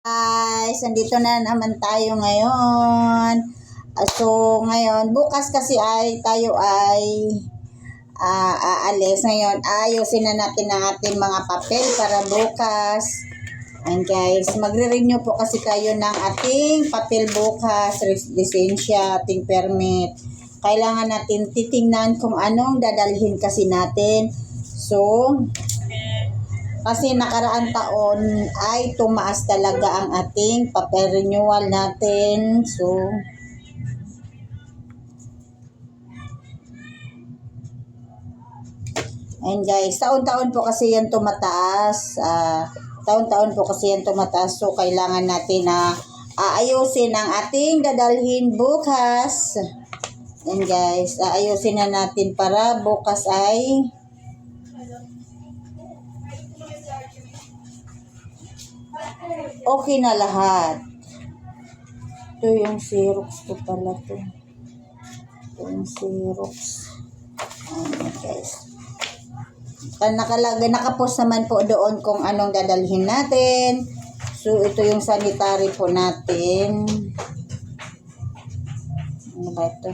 Guys, nandito na naman tayo ngayon. Ngayon, bukas kasi tayo ay aalis. Ngayon, ayusin na natin ang ating mga papel para bukas. And guys, magre-renew po kasi tayo ng ating papel bukas, lisensya, ating permit. Kailangan natin titingnan kung anong dadalhin kasi natin. Kasi nakaraan taon ay tumaas talaga ang ating papel renewal natin. And guys, taon-taon po kasi yan tumataas. Taon-taon po kasi yan tumataas. So, kailangan natin na aayusin ang ating dadalhin bukas. And guys, aayusin na natin para bukas ay okay na lahat. Ito yung Xerox ko pala to. Ito yung Xerox. Ayan guys. Nakapost naman po doon kung anong dadalhin natin. So, ito yung sanitary po natin. Ano ba ito?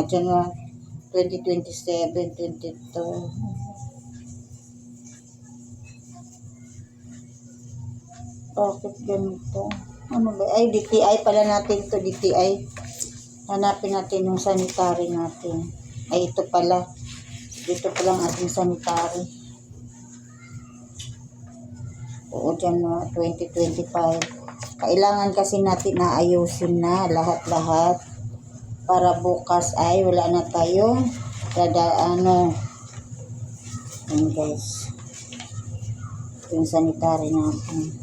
January 2027, 22. Bakit ganito? Ano ba? Ay, DTI pala natin ito, DTI. Hanapin natin yung sanitary natin. Ay, ito pala. Dito pala ang ating sanitary. Oo, January 2025. Kailangan kasi natin na ayusin na lahat-lahat. Para bukas ay wala na tayong Ayan guys. Ito yung sanitary natin.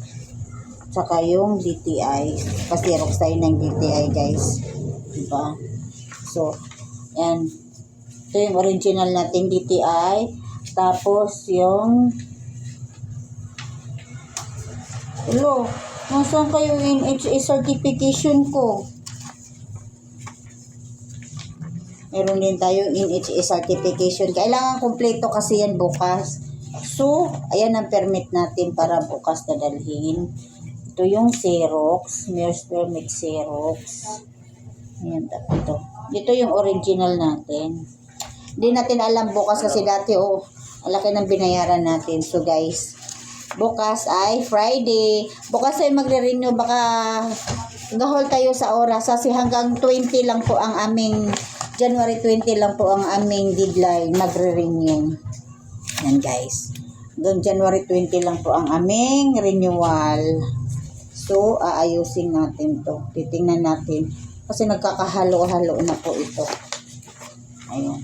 Saka yung DTI. Pasirox tayo ng DTI guys. Diba? So, yan. Ito yung original nating DTI. Tapos yung hello, nasaan kayo yung NHA certification ko? Meron din tayo NHA certification. Kailangan kompleto kasi yan bukas. So, ayan ang permit natin para bukas dadalhin. Ito yung Xerox. Mayor's permit Xerox. Ayan, ito. Ito yung original natin. Hindi natin alam bukas kasi dati, ang laki ng binayaran natin. So, guys, bukas ay Friday. Bukas ay magre-renew. Baka gahol tayo sa oras. Kasi hanggang 20 lang po ang aming January 20 lang po ang aming deadline magre-renew. Yan guys. Hanggang January 20 lang po ang aming renewal. So, aayusin natin to. Titingnan natin. Kasi nagkakahalo-halo na po ito. Ayun.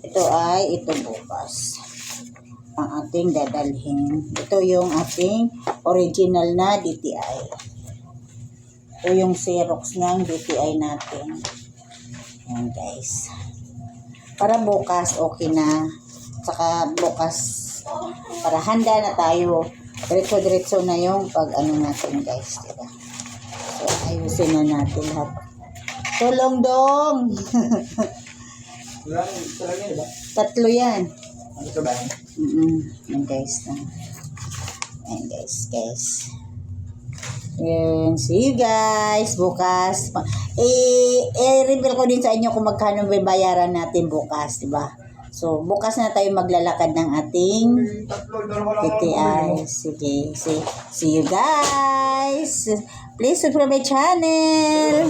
Ito bukas. Ang ating dadalhin. Ito yung ating original na DTI. Ito yung Xerox ng DTI natin. Ayan guys. Para bukas, okay na. Saka bukas, para handa na tayo. Diretso-diretso na yung natin guys. Diba? So, ayusin na natin lahat. Tulong dong! Tatlo yan. Ito ba? Ayan guys. Ayan guys. And see you guys bukas. I-reveal ko din sa inyo kung magkano bayaran natin bukas, diba? So, bukas na tayo maglalakad ng ating PTI. Sige. See you guys. Please subscribe my channel.